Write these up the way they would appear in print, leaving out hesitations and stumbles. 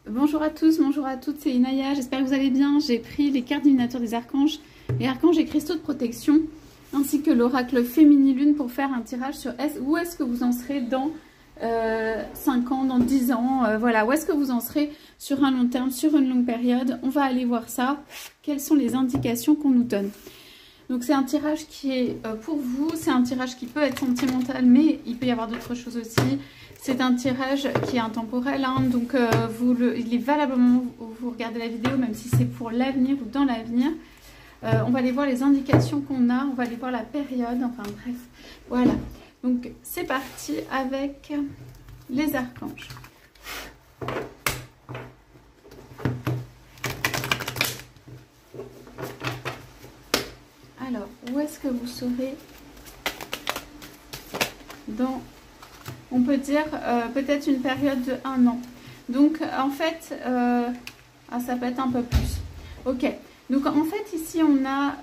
Bonjour à tous, bonjour à toutes, c'est Inaya, j'espère que vous allez bien. J'ai pris les cartes divinateur des archanges, les archanges et cristaux de protection, ainsi que l'oracle Féminilune pour faire un tirage sur où est-ce que vous en serez dans 5 ans, dans 10 ans, voilà, où est-ce que vous en serez sur un long terme, sur une longue période. On va aller voir ça, quelles sont les indications qu'on nous donne. Donc c'est un tirage qui est pour vous, c'est un tirage qui peut être sentimental, mais il peut y avoir d'autres choses aussi. C'est un tirage qui est intemporel, hein, donc il est valable au moment où vous regardez la vidéo, même si c'est pour l'avenir ou dans l'avenir. On va aller voir les indications qu'on a, on va aller voir la période, enfin bref, voilà. Donc c'est parti avec les archanges. Alors, où est-ce que vous serez dans, on peut dire, peut-être une période de 1 an. Donc, en fait, ça peut être un peu plus. Ok. Donc, en fait, ici, on a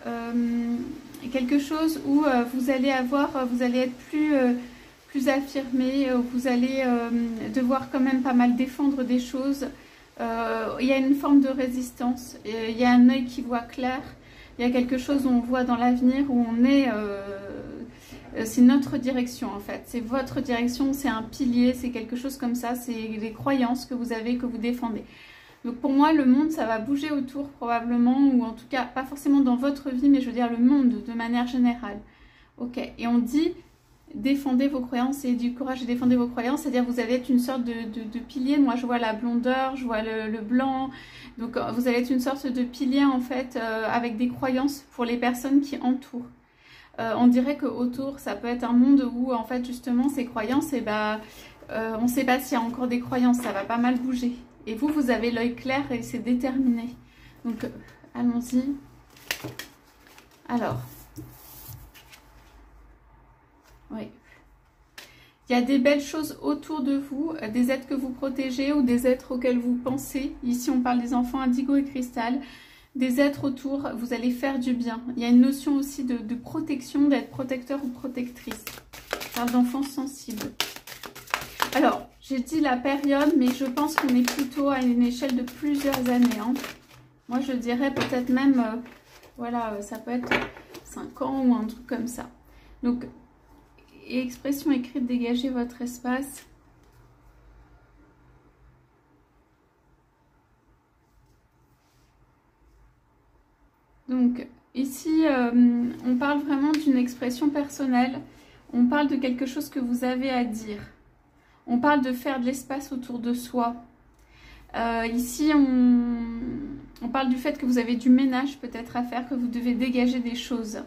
quelque chose où vous allez être plus affirmé, vous allez devoir quand même pas mal défendre des choses. Il y a une forme de résistance, il y a un œil qui voit clair. Il y a quelque chose où on voit dans l'avenir, où on est... c'est notre direction en fait. C'est votre direction, c'est un pilier, c'est quelque chose comme ça. C'est les croyances que vous avez, que vous défendez. Donc pour moi, le monde, ça va bouger autour probablement, ou en tout cas, pas forcément dans votre vie, mais je veux dire le monde de manière générale. Ok, et on dit... défendez vos croyances et du courage et défendez vos croyances, c'est-à-dire vous allez être une sorte de pilier. Moi je vois la blondeur, je vois le blanc, donc vous allez être une sorte de pilier en fait avec des croyances pour les personnes qui entourent. On dirait que autour ça peut être un monde où en fait justement ces croyances, et on ne sait pas s'il y a encore des croyances, ça va pas mal bouger. Et vous avez l'œil clair et c'est déterminé. Donc allons-y. Alors... oui. Il y a des belles choses autour de vous, des êtres que vous protégez ou des êtres auxquels vous pensez. Ici, on parle des enfants indigo et cristal. Des êtres autour, vous allez faire du bien. Il y a une notion aussi de protection, d'être protecteur ou protectrice. On parle d'enfants sensibles. Alors, j'ai dit la période, mais je pense qu'on est plutôt à une échelle de plusieurs années. Hein. Moi, je dirais peut-être même, voilà, ça peut être 5 ans ou un truc comme ça. Donc... et expression écrite, dégagez votre espace. Donc ici, on parle vraiment d'une expression personnelle. On parle de quelque chose que vous avez à dire. On parle de faire de l'espace autour de soi. Ici, on parle du fait que vous avez du ménage peut-être à faire, que vous devez dégager des choses.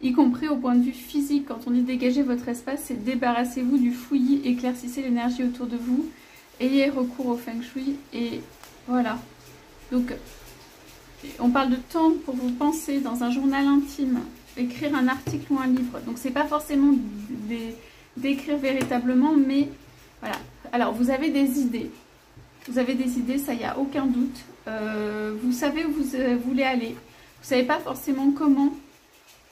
Y compris au point de vue physique. Quand on dit dégager votre espace, c'est débarrassez-vous du fouillis, éclaircissez l'énergie autour de vous, ayez recours au feng shui, et voilà. Donc, on parle de temps pour vous penser dans un journal intime, écrire un article ou un livre. Donc, c'est pas forcément d'écrire véritablement, mais voilà. Alors, vous avez des idées. Vous avez des idées, ça, il n'y a aucun doute. Vous savez où vous voulez aller. Vous savez pas forcément comment.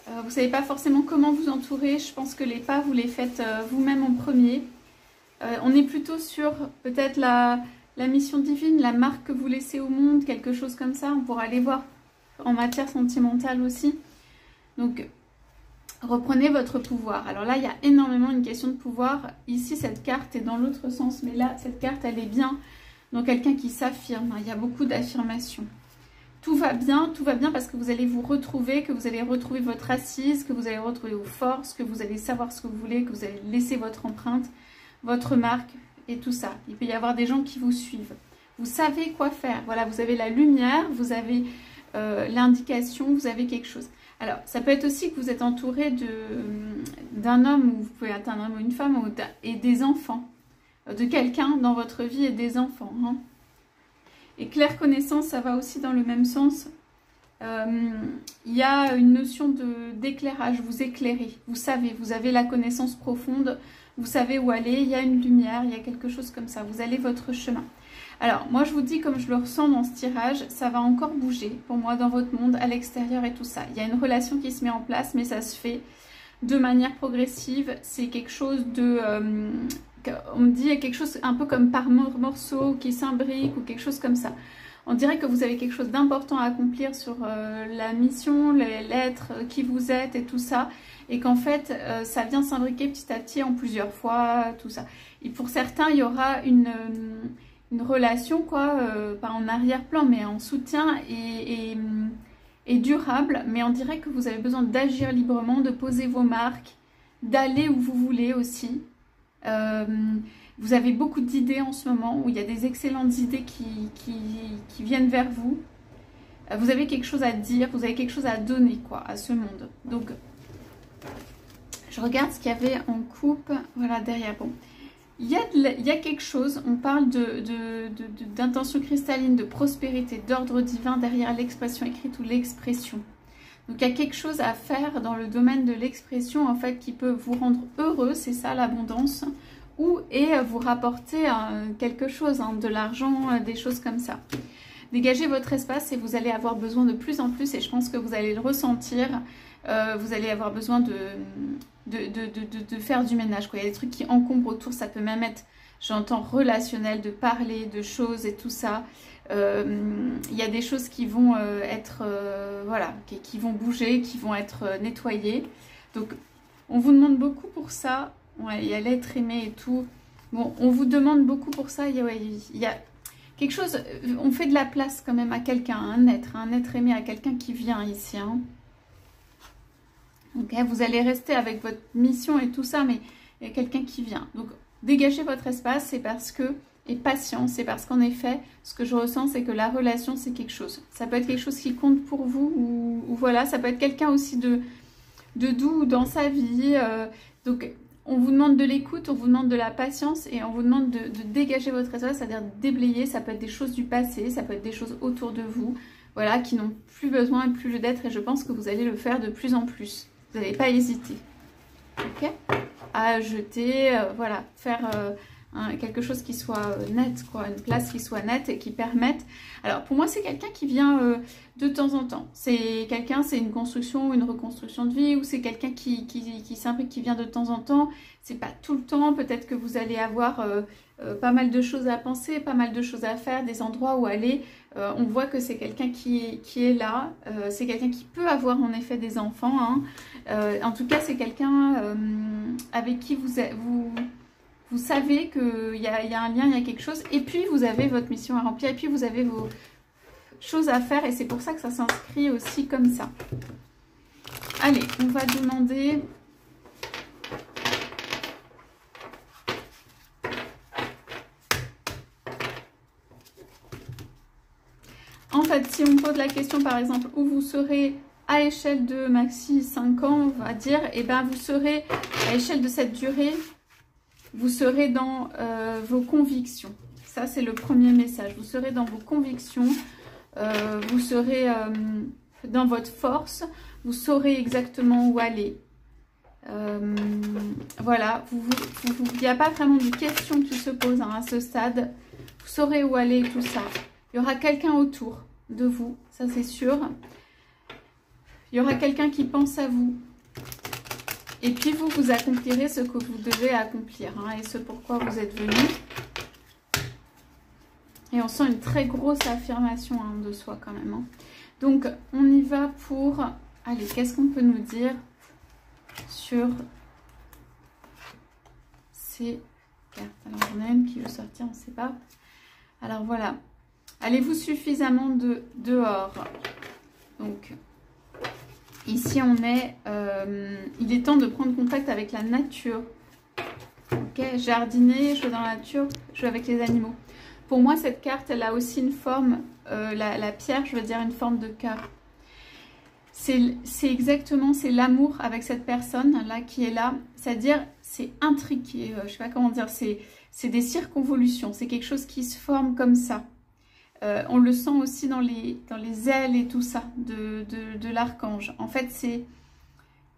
Vous ne savez pas forcément comment vous entourer. Je pense que les pas, vous les faites vous-même en premier. On est plutôt sur peut-être la mission divine, la marque que vous laissez au monde, quelque chose comme ça. On pourra aller voir en matière sentimentale aussi. Donc, reprenez votre pouvoir. Alors là, il y a énormément une question de pouvoir. Ici, cette carte est dans l'autre sens. Mais là, cette carte, elle est bien dans quelqu'un qui s'affirme. Il y a beaucoup d'affirmations. Tout va bien parce que vous allez vous retrouver, que vous allez retrouver votre assise, que vous allez retrouver vos forces, que vous allez savoir ce que vous voulez, que vous allez laisser votre empreinte, votre marque et tout ça. Il peut y avoir des gens qui vous suivent. Vous savez quoi faire. Voilà, vous avez la lumière, vous avez l'indication, vous avez quelque chose. Alors, ça peut être aussi que vous êtes entouré d'un homme, ou vous pouvez être un homme ou une femme, et des enfants. De quelqu'un dans votre vie et des enfants, hein. Et claire connaissance, ça va aussi dans le même sens. Il y a une notion d'éclairage, vous éclairez, vous savez, vous avez la connaissance profonde, vous savez où aller, il y a une lumière, il y a quelque chose comme ça, vous allez votre chemin. Alors, moi je vous dis, comme je le ressens dans ce tirage, ça va encore bouger pour moi dans votre monde, à l'extérieur et tout ça. Il y a une relation qui se met en place, mais ça se fait de manière progressive. C'est quelque chose on me dit il y a quelque chose un peu comme par morceaux qui s'imbrique ou quelque chose comme ça. On dirait que vous avez quelque chose d'important à accomplir sur la mission, l'être, qui vous êtes et tout ça. Et qu'en fait, ça vient s'imbriquer petit à petit en plusieurs fois, tout ça. Et pour certains, il y aura une relation, quoi, pas en arrière-plan, mais en soutien et durable. Mais on dirait que vous avez besoin d'agir librement, de poser vos marques, d'aller où vous voulez aussi. Vous avez beaucoup d'idées en ce moment, où il y a des excellentes idées qui viennent vers vous. Vous avez quelque chose à dire, vous avez quelque chose à donner, quoi, à ce monde. Donc, je regarde ce qu'il y avait en coupe, voilà, derrière. Bon, il y a quelque chose, on parle d'intention cristalline, de prospérité, d'ordre divin derrière l'expression écrite ou l'expression. Donc, il y a quelque chose à faire dans le domaine de l'expression, en fait, qui peut vous rendre heureux, c'est ça, l'abondance, et vous rapporter quelque chose, hein, de l'argent, des choses comme ça. Dégagez votre espace et vous allez avoir besoin de plus en plus, et je pense que vous allez le ressentir, vous allez avoir besoin de faire du ménage, quoi. Il y a des trucs qui encombrent autour, ça peut même être, j'entends, relationnel, de parler de choses et tout ça. Il y a des choses qui vont être, voilà, qui vont bouger, qui vont être nettoyées. Donc, on vous demande beaucoup pour ça. Ouais, il y a l'être aimé et tout. Bon, on vous demande beaucoup pour ça. Il y a quelque chose, on fait de la place quand même à quelqu'un, un être aimé, à quelqu'un qui vient ici. Hein. Okay, vous allez rester avec votre mission et tout ça, mais il y a quelqu'un qui vient. Donc, dégagez votre espace, c'est parce que, et patience, c'est parce qu'en effet, ce que je ressens, c'est que la relation, c'est quelque chose. Ça peut être quelque chose qui compte pour vous, ou voilà, ça peut être quelqu'un aussi de doux dans sa vie. Donc, on vous demande de l'écoute, on vous demande de la patience et on vous demande de dégager votre espace, c'est-à-dire déblayer. Ça peut être des choses du passé, ça peut être des choses autour de vous, voilà, qui n'ont plus besoin et plus lieu d'être. Et je pense que vous allez le faire de plus en plus. Vous n'allez pas hésiter, ok, à jeter, voilà, faire quelque chose qui soit net, quoi, une place qui soit nette et qui permette. Alors pour moi c'est quelqu'un qui vient de temps en temps. C'est quelqu'un, c'est une construction, une reconstruction de vie, ou c'est quelqu'un qui s'imbrique, qui vient de temps en temps. C'est pas tout le temps. Peut-être que vous allez avoir pas mal de choses à penser, pas mal de choses à faire, des endroits où aller. On voit que c'est quelqu'un qui est là. C'est quelqu'un qui peut avoir en effet des enfants. Hein. En tout cas, c'est quelqu'un avec qui vous savez qu'il y a un lien, il y a quelque chose. Et puis, vous avez votre mission à remplir. Et puis, vous avez vos choses à faire. Et c'est pour ça que ça s'inscrit aussi comme ça. Allez, on va demander... En fait, si on me pose la question, par exemple, où vous serez à échelle de maxi 5 ans, on va dire, et ben vous serez à échelle de cette durée, vous serez dans vos convictions. Ça, c'est le premier message. Vous serez dans vos convictions, vous serez dans votre force, vous saurez exactement où aller. Voilà, il n'y a pas vraiment de questions qui se posent, hein, à ce stade. Vous saurez où aller et tout ça. Il y aura quelqu'un autour de vous, ça c'est sûr. Il y aura quelqu'un qui pense à vous. Et puis vous accomplirez ce que vous devez accomplir, hein, et ce pourquoi vous êtes venu. Et on sent une très grosse affirmation, hein, de soi quand même. Hein. Donc on y va pour... Allez, qu'est-ce qu'on peut nous dire sur ces cartes? Alors il y en a une qui veut sortir, on ne sait pas. Alors voilà. Allez-vous suffisamment dehors? Donc, ici on est... il est temps de prendre contact avec la nature. Ok, jardiner, jouer dans la nature, jouer avec les animaux. Pour moi, cette carte, elle a aussi une forme... la pierre, je veux dire, une forme de cœur. C'est exactement, c'est l'amour avec cette personne-là qui est là. C'est-à-dire, c'est intriqué, je ne sais pas comment dire, c'est des circonvolutions. C'est quelque chose qui se forme comme ça. On le sent aussi dans les ailes et tout ça de l'archange. En fait, c'est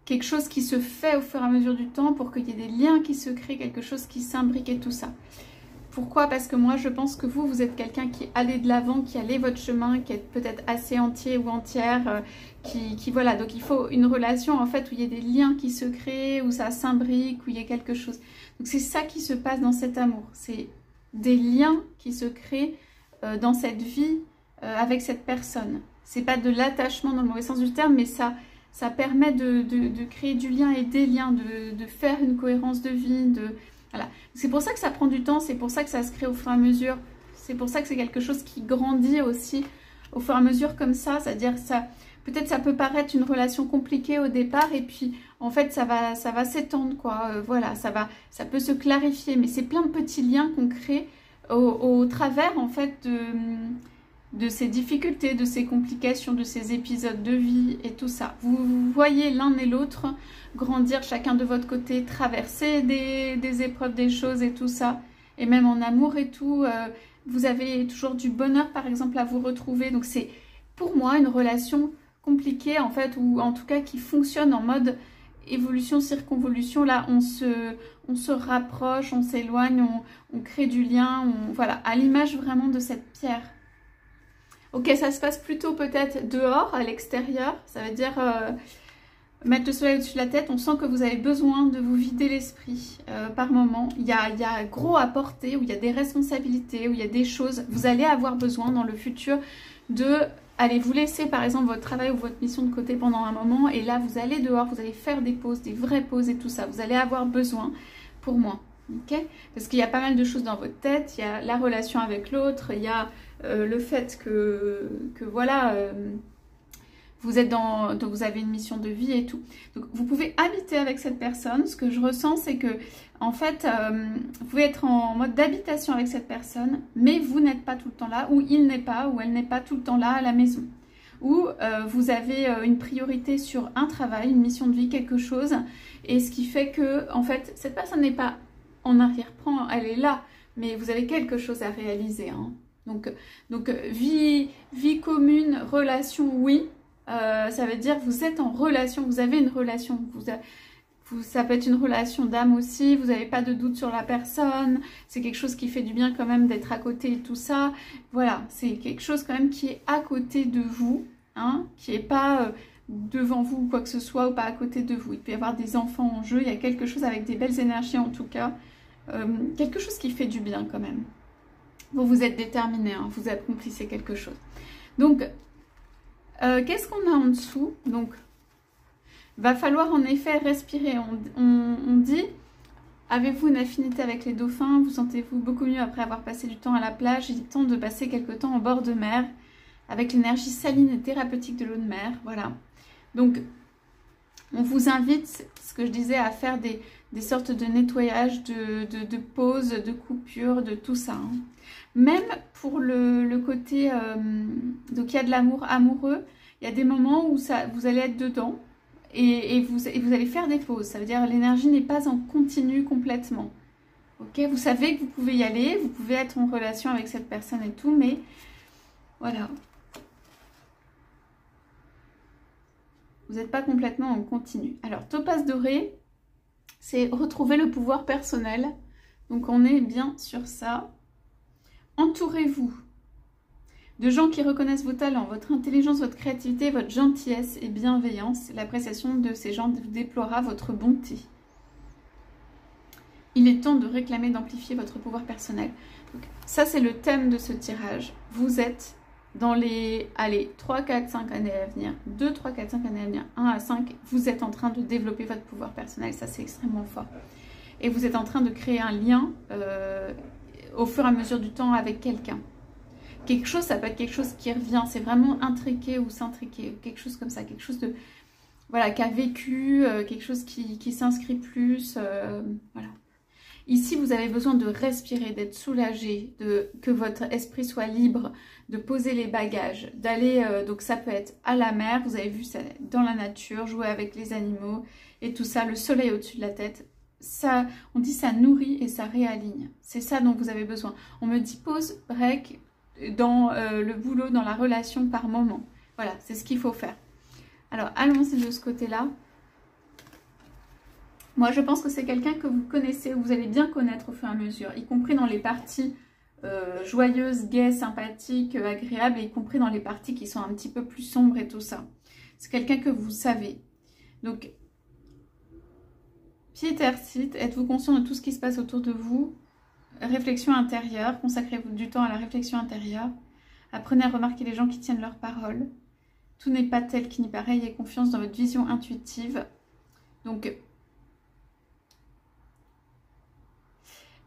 quelque chose qui se fait au fur et à mesure du temps pour qu'il y ait des liens qui se créent, quelque chose qui s'imbrique et tout ça. Pourquoi? Parce que moi, je pense que vous êtes quelqu'un qui allait de l'avant, qui allait votre chemin, qui est peut-être assez entier ou entière, voilà. Donc, il faut une relation, en fait, où il y a des liens qui se créent, où ça s'imbrique, où il y a quelque chose. Donc, c'est ça qui se passe dans cet amour. C'est des liens qui se créent dans cette vie avec cette personne. C'est pas de l'attachement dans le mauvais sens du terme, mais ça permet de créer du lien et des liens, de faire une cohérence de vie, voilà. C'est pour ça que ça prend du temps, c'est pour ça que ça se crée au fur et à mesure. C'est pour ça que c'est quelque chose qui grandit aussi au fur et à mesure comme ça. C'est-à-dire ça, peut-être ça peut paraître une relation compliquée au départ et puis en fait ça va s'étendre quoi. Voilà, ça peut se clarifier. Mais c'est plein de petits liens qu'on crée au travers en fait de ces difficultés, de ces complications, de ces épisodes de vie et tout ça. Vous voyez l'un et l'autre grandir chacun de votre côté, traverser des épreuves, des choses et tout ça. Et même en amour et tout, vous avez toujours du bonheur par exemple à vous retrouver. Donc c'est pour moi une relation compliquée en fait, ou en tout cas qui fonctionne en mode évolution, circonvolution. Là on se rapproche, on s'éloigne, on crée du lien, voilà, à l'image vraiment de cette pierre. Ok, ça se passe plutôt peut-être dehors, à l'extérieur. Ça veut dire mettre le soleil au-dessus de la tête. On sent que vous avez besoin de vous vider l'esprit par moment. Il y a gros à porter, où il y a des responsabilités, où il y a des choses. Vous allez avoir besoin dans le futur de aller vous laisser par exemple votre travail ou votre mission de côté pendant un moment. Et là, vous allez dehors, vous allez faire des pauses, des vraies pauses et tout ça. Vous allez avoir besoin, pour moi. Okay, parce qu'il y a pas mal de choses dans votre tête. Il y a la relation avec l'autre, il y a le fait que voilà, vous êtes donc vous avez une mission de vie et tout. Donc vous pouvez habiter avec cette personne. Ce que je ressens, c'est que en fait, vous pouvez être en mode d'habitation avec cette personne, mais vous n'êtes pas tout le temps là, ou il n'est pas, ou elle n'est pas tout le temps là à la maison. Ou vous avez une priorité sur un travail, une mission de vie, quelque chose, et ce qui fait que en fait, cette personne n'est pas en arrière-plan, elle est là, mais vous avez quelque chose à réaliser. Hein. Donc vie commune, relation, oui. Ça veut dire vous êtes en relation, vous avez une relation. Ça peut être une relation d'âme aussi, vous n'avez pas de doute sur la personne. C'est quelque chose qui fait du bien quand même d'être à côté et tout ça. Voilà, c'est quelque chose quand même qui est à côté de vous, hein, qui n'est pas devant vous ou quoi que ce soit, ou pas à côté de vous. Il peut y avoir des enfants en jeu, il y a quelque chose avec des belles énergies en tout cas. Quelque chose qui fait du bien quand même. Vous êtes déterminé, hein, vous accomplissez quelque chose. Donc, qu'est-ce qu'on a en dessous? Donc, va falloir en effet respirer. On dit, avez-vous une affinité avec les dauphins? Vous sentez-vous beaucoup mieux après avoir passé du temps à la plage? Il est temps de passer quelque temps en bord de mer, avec l'énergie saline et thérapeutique de l'eau de mer. Voilà. Donc, on vous invite, ce que je disais, à faire des sortes de nettoyage, de pause, de coupure, de tout ça. Hein. Même pour le côté, donc il y a de l'amour amoureux, il y a des moments où vous allez être dedans et vous allez faire des pauses. Ça veut dire que l'énergie n'est pas en continu complètement. Ok, vous savez que vous pouvez y aller, vous pouvez être en relation avec cette personne et tout, mais voilà. Vous n'êtes pas complètement en continu. Alors, topaz doré, c'est retrouver le pouvoir personnel. Donc, on est bien sur ça. Entourez-vous de gens qui reconnaissent vos talents, votre intelligence, votre créativité, votre gentillesse et bienveillance. L'appréciation de ces gens déploiera votre bonté. Il est temps de réclamer, d'amplifier votre pouvoir personnel. Donc, ça, c'est le thème de ce tirage. Vous êtes dans les 3, 4, 5 années à venir, 2, 3, 4, 5 années à venir, 1 à 5, vous êtes en train de développer votre pouvoir personnel. Ça, c'est extrêmement fort. Et vous êtes en train de créer un lien au fur et à mesure du temps avec quelqu'un. Quelque chose, ça peut être quelque chose qui revient, c'est vraiment intriqué ou s'intriquer, quelque chose comme ça, quelque chose de, voilà, qui a vécu, quelque chose qui s'inscrit plus, voilà. Ici, vous avez besoin de respirer, d'être soulagé, que votre esprit soit libre, de poser les bagages, d'aller, donc ça peut être à la mer, vous avez vu ça, dans la nature, jouer avec les animaux et tout ça, le soleil au-dessus de la tête. Ça, on dit ça nourrit et ça réaligne. C'est ça dont vous avez besoin. On me dit pause, break dans le boulot, dans la relation par moment. Voilà, c'est ce qu'il faut faire. Alors, allons-y de ce côté-là. Moi, je pense que c'est quelqu'un que vous connaissez, ou vous allez bien connaître au fur et à mesure, y compris dans les parties joyeuses, gaies, sympathiques, agréables, et y compris dans les parties qui sont un petit peu plus sombres et tout ça. C'est quelqu'un que vous savez. Donc, pied terre site, êtes-vous conscient de tout ce qui se passe autour de vous? Réflexion intérieure, consacrez-vous du temps à la réflexion intérieure. Apprenez à remarquer les gens qui tiennent leurs paroles. Tout n'est pas tel qu'il n'y paraît, ayez confiance dans votre vision intuitive. Donc,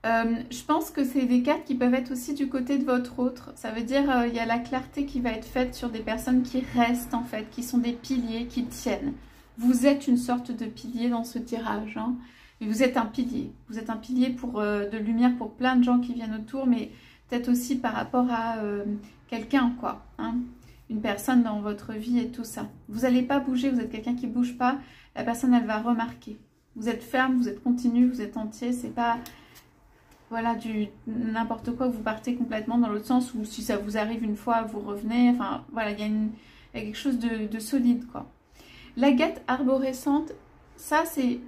je pense que c'est des cartes qui peuvent être aussi du côté de votre autre. Ça veut dire il y a la clarté qui va être faite sur des personnes qui restent en fait, qui sont des piliers, qui tiennent. Vous êtes une sorte de pilier dans ce tirage. Hein. Et vous êtes un pilier. Vous êtes un pilier pour de lumière pour plein de gens qui viennent autour, mais peut-être aussi par rapport à quelqu'un, quoi. Hein. Une personne dans votre vie et tout ça. Vous n'allez pas bouger, vous êtes quelqu'un qui ne bouge pas. La personne, elle va remarquer. Vous êtes ferme, vous êtes continu, vous êtes entier. C'est pas... Voilà, du n'importe quoi, vous partez complètement dans l'autre sens, ou si ça vous arrive une fois, vous revenez. Enfin, voilà, il y a quelque chose de solide, quoi. L'agate arborescente, ça c'est...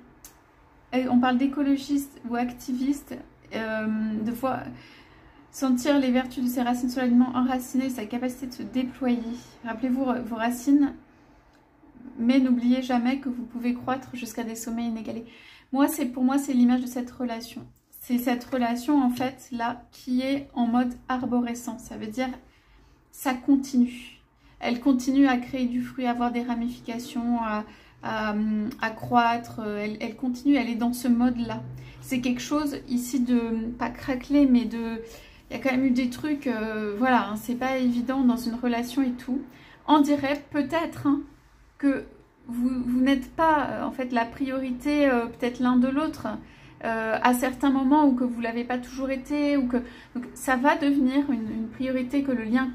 On parle d'écologiste ou activiste, de fois sentir les vertus de ses racines solidement enracinées, sa capacité de se déployer. Rappelez-vous vos racines, mais n'oubliez jamais que vous pouvez croître jusqu'à des sommets inégalés. Pour moi, c'est l'image de cette relation. C'est cette relation, en fait, là, qui est en mode arborescent. Ça veut dire, ça continue. Elle continue à créer du fruit, à avoir des ramifications, à croître. Elle continue, elle est dans ce mode-là. C'est quelque chose, ici, de, pas craquelé, mais de... Il y a quand même eu des trucs, voilà, hein, c'est pas évident dans une relation et tout. On dirait peut-être hein, que vous n'êtes pas, en fait, la priorité, peut-être l'un de l'autre, à certains moments, ou que vous ne l'avez pas toujours été, ou que donc, ça va devenir une priorité, que le lien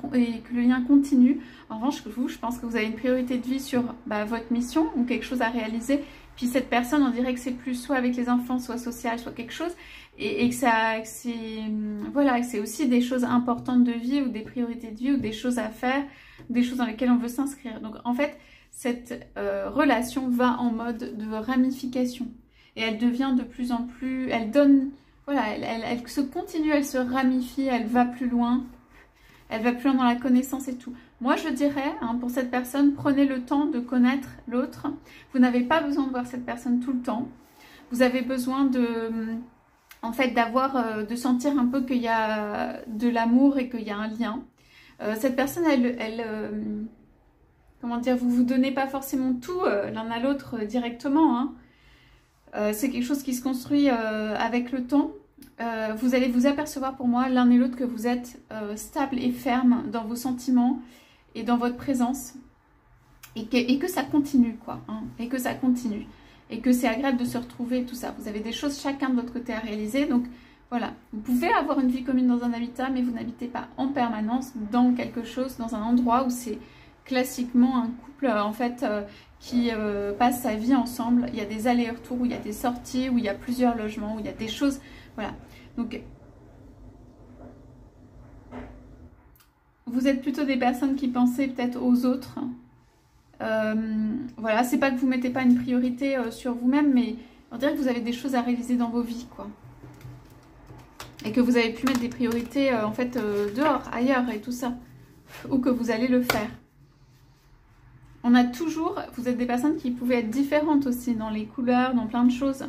continue. En revanche, vous, je pense que vous avez une priorité de vie sur votre mission, ou quelque chose à réaliser. Puis cette personne, on dirait que c'est plus soit avec les enfants, soit social, soit quelque chose, et que c'est aussi des choses importantes de vie, ou des priorités de vie, ou des choses à faire, des choses dans lesquelles on veut s'inscrire. Donc en fait, cette relation va en mode de ramification. Et elle devient de plus en plus, elle donne, voilà, elle se continue, elle se ramifie, elle va plus loin dans la connaissance et tout. Moi je dirais, hein, pour cette personne, prenez le temps de connaître l'autre. Vous n'avez pas besoin de voir cette personne tout le temps. Vous avez besoin de, en fait, de sentir un peu qu'il y a de l'amour et qu'il y a un lien. Cette personne, comment dire, vous donnez pas forcément tout l'un à l'autre directement, hein. C'est quelque chose qui se construit avec le temps. Vous allez vous apercevoir pour moi l'un et l'autre que vous êtes stable et ferme dans vos sentiments et dans votre présence, et que ça continue, quoi, hein, et que ça continue, et que c'est agréable de se retrouver, tout ça. Vous avez des choses chacun de votre côté à réaliser, donc voilà. Vous pouvez avoir une vie commune dans un habitat, mais vous n'habitez pas en permanence dans quelque chose, dans un endroit où c'est classiquement un couple en fait qui passe sa vie ensemble. Il y a des allers-retours, où il y a des sorties, où il y a plusieurs logements, où il y a des choses, voilà. Donc vous êtes plutôt des personnes qui pensez peut-être aux autres. Voilà, c'est pas que vous mettez pas une priorité sur vous-même, mais on dirait que vous avez des choses à réaliser dans vos vies, quoi. Et que vous avez pu mettre des priorités en fait dehors, ailleurs et tout ça, ou que vous allez le faire. On a toujours, vous êtes des personnes qui pouvaient être différentes aussi dans les couleurs, dans plein de choses,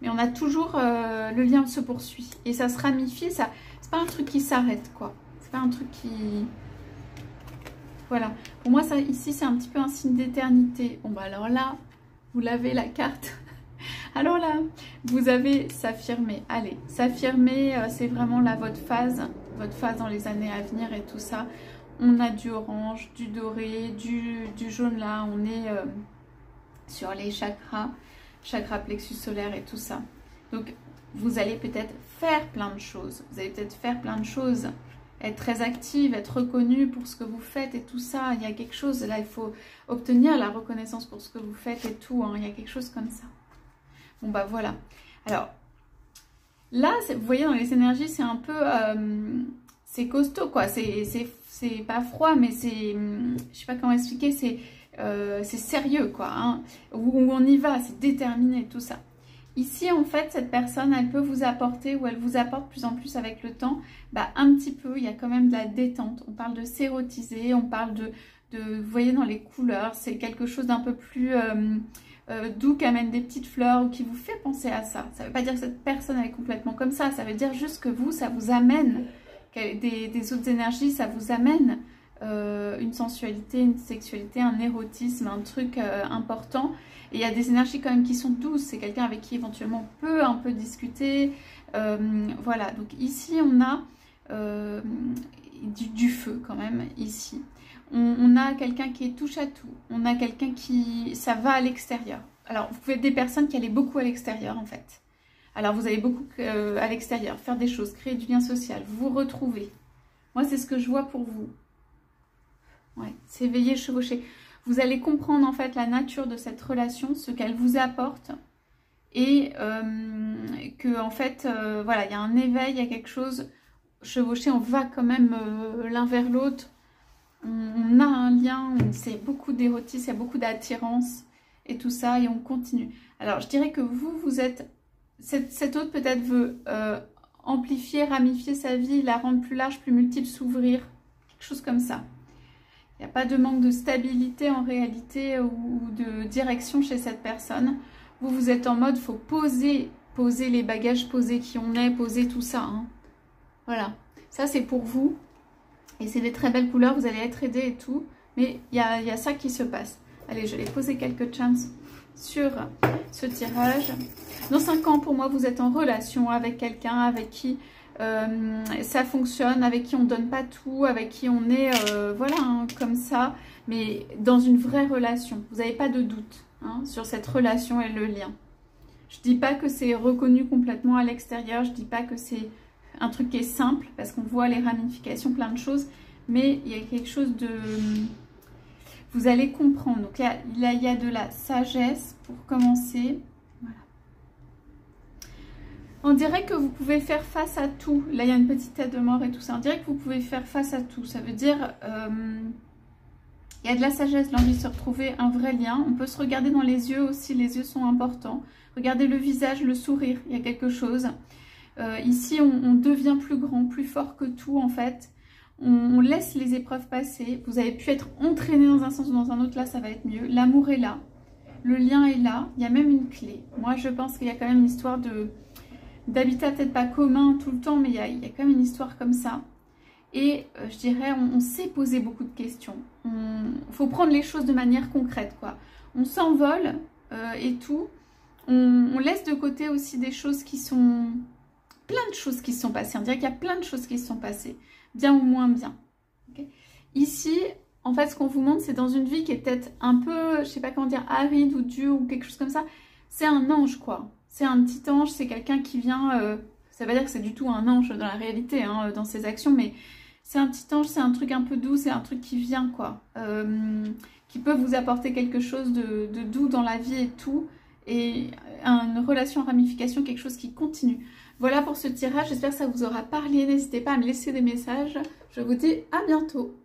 mais on a toujours, le lien se poursuit et ça se ramifie, ça, c'est pas un truc qui s'arrête, quoi. C'est pas un truc qui... Voilà, pour moi ça ici c'est un petit peu un signe d'éternité. Bon bah alors là, vous l'avez la carte. Alors là, vous avez s'affirmer. Allez, s'affirmer, c'est vraiment là votre phase dans les années à venir et tout ça. On a du orange, du doré, du jaune là. On est sur les chakras plexus solaire et tout ça. Donc, vous allez peut-être faire plein de choses. Vous allez peut-être faire plein de choses. Être très active, être reconnue pour ce que vous faites et tout ça. Il y a quelque chose, là, il faut obtenir la reconnaissance pour ce que vous faites et tout. Hein. Il y a quelque chose comme ça. Bon, bah voilà. Alors, là, vous voyez, dans les énergies, c'est un peu... c'est costaud, quoi. C'est pas froid, mais c'est... Je sais pas comment expliquer, c'est sérieux, quoi. Hein. Où on y va, c'est déterminé, tout ça. Ici, en fait, cette personne, elle peut vous apporter, ou elle vous apporte plus en plus avec le temps, un petit peu, il y a quand même de la détente. On parle de s'érotiser, on parle vous voyez, dans les couleurs, c'est quelque chose d'un peu plus doux, qui amène des petites fleurs, ou qui vous fait penser à ça. Ça ne veut pas dire que cette personne, elle est complètement comme ça veut dire juste que vous, ça vous amène des autres énergies, ça vous amène une sensualité, une sexualité, un érotisme, un truc important. Et il y a des énergies quand même qui sont douces. C'est quelqu'un avec qui éventuellement on peut un peu discuter. Voilà, donc ici on a du feu quand même, ici. On a quelqu'un qui est touche à tout. On a quelqu'un qui... ça va à l'extérieur. Alors vous pouvez être des personnes qui allaient beaucoup à l'extérieur en fait. Alors vous allez beaucoup à l'extérieur, faire des choses, créer du lien social, vous retrouver. Moi c'est ce que je vois pour vous. Ouais, s'éveiller, chevaucher. Vous allez comprendre en fait la nature de cette relation, ce qu'elle vous apporte. Et que en fait, voilà, il y a un éveil, il y a quelque chose. Chevaucher, on va quand même l'un vers l'autre. On a un lien, c'est beaucoup d'érotisme, il y a beaucoup d'attirance et tout ça, et on continue. Alors je dirais que vous êtes... Cet autre peut-être veut amplifier, ramifier sa vie, la rendre plus large, plus multiple, s'ouvrir. Quelque chose comme ça. Il n'y a pas de manque de stabilité en réalité ou de direction chez cette personne. Vous êtes en mode, il faut poser les bagages, poser qui on est, poser tout ça. Hein. Voilà, ça c'est pour vous. Et c'est des très belles couleurs, vous allez être aidé et tout. Mais il y a ça qui se passe. Allez, je vais poser quelques chances sur ce tirage. Dans 5 ans, pour moi, vous êtes en relation avec quelqu'un avec qui... ça fonctionne, avec qui on donne pas tout, avec qui on est voilà hein, comme ça, mais dans une vraie relation. Vous n'avez pas de doute hein, sur cette relation et le lien. Je dis pas que c'est reconnu complètement à l'extérieur, je dis pas que c'est un truc qui est simple parce qu'on voit les ramifications, plein de choses, mais il y a quelque chose de... Vous allez comprendre. Donc là, il y a de la sagesse pour commencer. On dirait que vous pouvez faire face à tout. Là, il y a une petite tête de mort et tout ça. On dirait que vous pouvez faire face à tout. Ça veut dire... il y a de la sagesse, l'envie de se retrouver, un vrai lien. On peut se regarder dans les yeux aussi. Les yeux sont importants. Regardez le visage, le sourire. Il y a quelque chose. Ici, on devient plus grand, plus fort que tout, en fait. On laisse les épreuves passer. Vous avez pu être entraîné dans un sens ou dans un autre. Là, ça va être mieux. L'amour est là. Le lien est là. Il y a même une clé. Moi, je pense qu'il y a quand même une histoire d'habitat peut-être pas commun tout le temps, mais il y a quand même une histoire comme ça. Et je dirais, on s'est posé beaucoup de questions. Il faut prendre les choses de manière concrète, quoi. On s'envole et tout. On laisse de côté aussi des choses qui sont... Plein de choses qui se sont passées. On dirait qu'il y a plein de choses qui se sont passées. Bien ou moins bien. Okay. Ici, en fait, ce qu'on vous montre, c'est dans une vie qui est peut-être un peu, je sais pas comment dire, aride ou dure ou quelque chose comme ça. C'est un ange, quoi. C'est un petit ange, c'est quelqu'un qui vient... ça veut pas dire que c'est du tout un ange dans la réalité, hein, dans ses actions, mais c'est un petit ange, c'est un truc un peu doux, c'est un truc qui vient, quoi. Qui peut vous apporter quelque chose de doux dans la vie et tout. Et une relation en ramification, quelque chose qui continue. Voilà pour ce tirage, j'espère que ça vous aura parlé. N'hésitez pas à me laisser des messages. Je vous dis à bientôt.